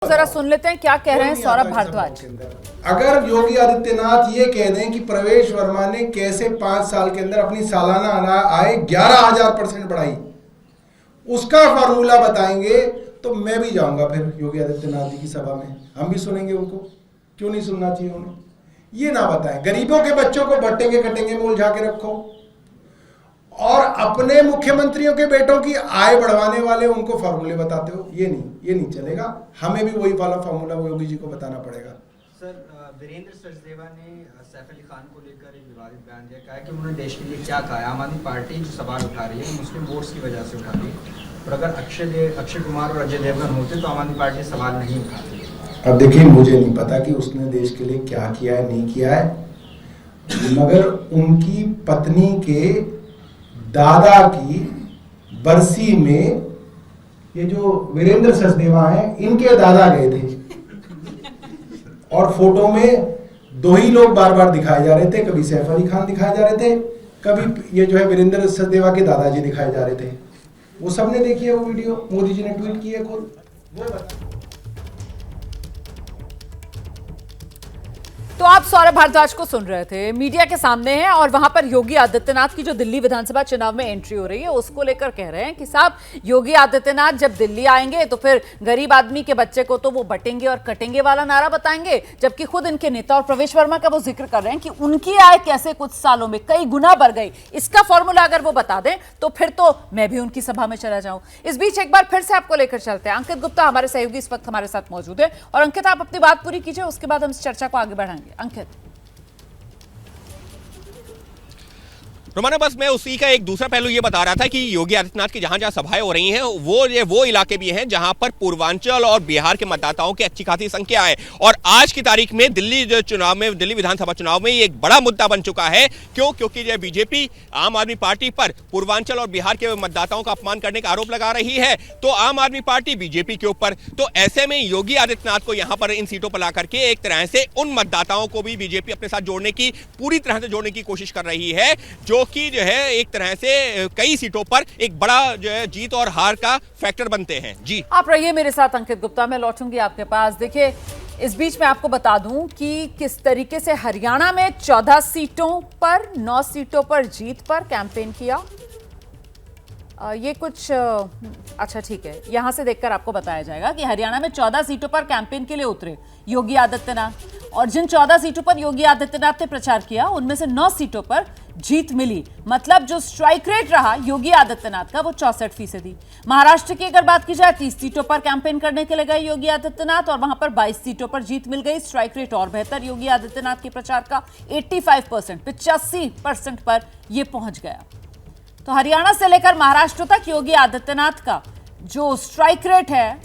जरा सुन लेते हैं क्या कह रहे हैं सौरभ भारद्वाज। अगर योगी आदित्यनाथ ये कह दें कि प्रवेश वर्मा ने कैसे 5 साल के अंदर अपनी सालाना आय 11,000% बढ़ाई, उसका फॉर्मूला बताएंगे तो मैं भी जाऊंगा फिर योगी आदित्यनाथ जी की सभा में, हम भी सुनेंगे उनको। क्यों नहीं सुनना चाहिए उन्हें? ये ना बताएं गरीबों के बच्चों को बटेंगे कटेंगे में उलझा के रखो और अपने मुख्यमंत्रियों के बेटों की आय बढ़वाने वाले उनको फॉर्मूले बताते हो। ये नहीं चलेगा। हमें भी वही वाला फॉर्मूला योगी जी को बताना पड़ेगा। सर, वीरेंद्र सचदेवा ने सैफ अली खान को लेकर एक विवादित बयान दिया, कहा कि उन्होंने देश के लिए क्या कहा है। आम आदमी पार्टी जो सवाल उठा रही है वो मुस्लिम वोट्स की वजह से उठा रही है, और अगर अक्षय कुमार और अजय देवगन होते तो आम आदमी पार्टी सवाल नहीं उठाती। अब देखिए, मुझे नहीं पता कि उसने देश के लिए क्या किया है नहीं किया है, मगर उनकी पत्नी के दादा की बरसी में ये जो वीरेंद्र सचदेवा हैं इनके दादा गए थे और फोटो में 2 ही लोग बार बार दिखाए जा रहे थे। कभी सैफ अली खान दिखाए जा रहे थे, कभी ये जो है वीरेंद्र सचदेवा के दादाजी दिखाए जा रहे थे। वो सबने देखी है वो वीडियो, मोदी जी ने ट्वीट की है खुद। वो बता तो आप सौरभ भारद्वाज को सुन रहे थे, मीडिया के सामने हैं और वहां पर योगी आदित्यनाथ की जो दिल्ली विधानसभा चुनाव में एंट्री हो रही है उसको लेकर कह रहे हैं कि साहब योगी आदित्यनाथ जब दिल्ली आएंगे तो फिर गरीब आदमी के बच्चे को तो वो बटेंगे और कटेंगे वाला नारा बताएंगे, जबकि खुद इनके नेता और प्रवेश वर्मा का वो जिक्र कर रहे हैं कि उनकी आय कैसे कुछ सालों में कई गुना बढ़ गई। इसका फॉर्मूला अगर वो बता दें तो फिर तो मैं भी उनकी सभा में चला जाऊं। इस बीच एक बार फिर से आपको लेकर चलते हैं। अंकित गुप्ता हमारे सहयोगी इस वक्त हमारे साथ मौजूद है और अंकित आप अपनी बात पूरी कीजिए, उसके बाद हम इस चर्चा को आगे बढ़ाएंगे। अंकित। रोमाना, बस मैं उसी का एक दूसरा पहलू ये बता रहा था कि योगी आदित्यनाथ की जहां जहां सभाएं हो रही हैं वो इलाके भी हैं जहां पर पूर्वांचल और बिहार के मतदाताओं की अच्छी खासी संख्या है। और आज की तारीख में दिल्ली विधानसभा चुनाव में ये एक बड़ा मुद्दा बन चुका है। क्योंकि जो बीजेपी आम आदमी पार्टी पर पूर्वांचल और बिहार के मतदाताओं का अपमान करने का आरोप लगा रही है, तो आम आदमी पार्टी बीजेपी के ऊपर। तो ऐसे में योगी आदित्यनाथ को यहां पर इन सीटों पर ला करके एक तरह से उन मतदाताओं को भी बीजेपी अपने साथ पूरी तरह से जोड़ने की कोशिश कर रही है, जो कि जो है एक तरह से कई सीटों पर एक बड़ा जो है जीत और हार का फैक्टर बनते हैं। जी आप रहिए मेरे साथ अंकित गुप्ता, मैं लौटूंगी आपके पास। देखिए, इस बीच में आपको बता दूं कि किस तरीके से हरियाणा में 14 सीटों पर 9 सीटों पर जीत पर कैंपेन किया। ये कुछ अच्छा ठीक है, यहां से देखकर आपको बताया जाएगा कि हरियाणा में 14 सीटों पर कैंपेन के लिए उतरे योगी आदित्यनाथ, और जिन 14 सीटों पर योगी आदित्यनाथ ने प्रचार किया उनमें से 9 सीटों पर जीत मिली। मतलब जो स्ट्राइक रेट रहा योगी आदित्यनाथ का वो 64%। महाराष्ट्र की अगर बात की जाए 30 सीटों पर कैंपेन करने के लिए गए योगी आदित्यनाथ और वहां पर 22 सीटों पर जीत मिल गई। स्ट्राइक रेट और बेहतर योगी आदित्यनाथ के प्रचार का 85% पर यह पहुंच गया। तो हरियाणा से लेकर महाराष्ट्र तक योगी आदित्यनाथ का जो स्ट्राइक रेट है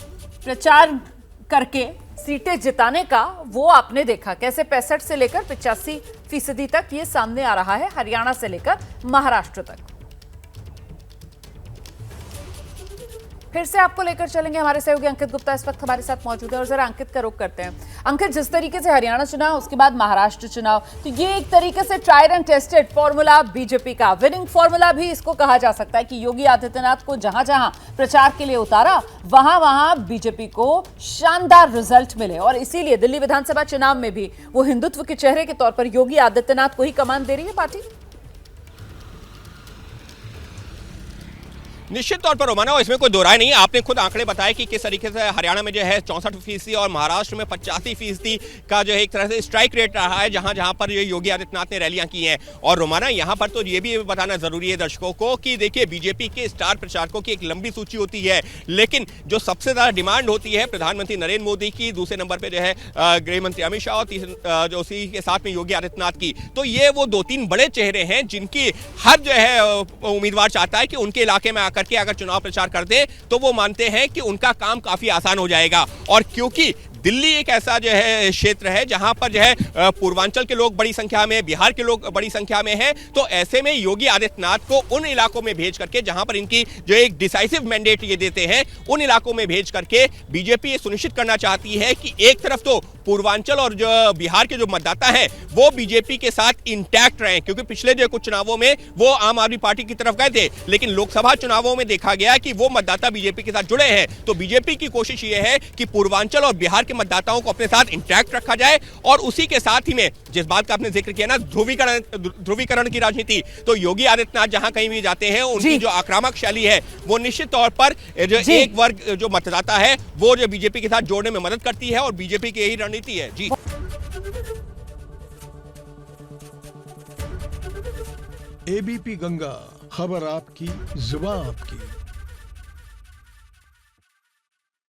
प्रचार करके सीटें जिताने का, वो आपने देखा कैसे 65 से लेकर 85% तक ये सामने आ रहा है हरियाणा से लेकर महाराष्ट्र तक। फिर से आपको लेकर चलेंगे, हमारे सहयोगी अंकित गुप्ता इस वक्त हमारे साथ मौजूद है और जरा अंकित का रुख करते हैं। अंकित, जिस तरीके से हरियाणा चुनाव उसके बाद महाराष्ट्र चुनाव, तो ये एक तरीके से tried and tested formula BJP का विनिंग फॉर्मूला भी इसको कहा जा सकता है कि योगी आदित्यनाथ को जहां जहां प्रचार के लिए उतारा वहां वहां बीजेपी को शानदार रिजल्ट मिले, और इसीलिए दिल्ली विधानसभा चुनाव में भी वो हिंदुत्व के चेहरे के तौर पर योगी आदित्यनाथ को ही कमान दे रही है पार्टी। निश्चित तौर पर रोमाना, इसमें कोई दो राय नहीं। आपने खुद आंकड़े बताए कि किस तरीके से हरियाणा में जो है 64% और महाराष्ट्र में 85% का जो है एक तरह से स्ट्राइक रेट रहा है जहां जहां पर योगी आदित्यनाथ ने रैलियां की हैं। और रोमाना, यहां पर तो ये भी बताना जरूरी है दर्शकों को कि देखिए, बीजेपी के स्टार प्रचारकों की एक लंबी सूची होती है, लेकिन जो सबसे ज्यादा डिमांड होती है प्रधानमंत्री नरेंद्र मोदी की, दूसरे नंबर पर जो है गृह मंत्री अमित शाह और जो उसी के साथ में योगी आदित्यनाथ की। तो ये वो 2-3 बड़े चेहरे हैं जिनकी हर जो है उम्मीदवार चाहता है कि उनके इलाके में करके अगर चुनाव प्रचार कर दे तो वो मानते हैं कि उनका काम काफी आसान हो जाएगा। और क्योंकि दिल्ली एक ऐसा जो है क्षेत्र है जहां पर जो है पूर्वांचल के लोग बड़ी संख्या में, बिहार के लोग बड़ी संख्या में हैं। तो ऐसे में योगी आदित्यनाथ को उन इलाकों में भेज करके जहां पर इनकी जो एक डिसाइसिव मैंडेट ये देते हैं, उन इलाकों में भेज करके बीजेपी ये सुनिश्चित करना चाहती है कि एक तरफ तो पूर्वांचल और जो बिहार के जो मतदाता हैं वो बीजेपी के साथ इंटैक्ट रहे, क्योंकि पिछले जो कुछ चुनावों में वो आम आदमी पार्टी की तरफ गए थे, लेकिन लोकसभा चुनावों में देखा गया कि वो मतदाता बीजेपी के साथ जुड़े हैं। तो बीजेपी की कोशिश ये है कि पूर्वांचल और बिहार के मतदाताओं को अपने साथ इंटैक्ट रखा जाए, और उसी के साथ ही में जिस बात का आपने जिक्र किया ना, ध्रुवीकरण की राजनीति, तो योगी आदित्यनाथ जहां कहीं भी जाते हैं उनकी जो आक्रामक शैली है वो निश्चित तौर पर जो एक वर्ग जो मतदाता है वो जो बीजेपी के साथ जोड़ने में मदद करती है, और बीजेपी की यही रणनीति है। जी, एबीपी गंगा, खबर आपकी, जुबान आपकी।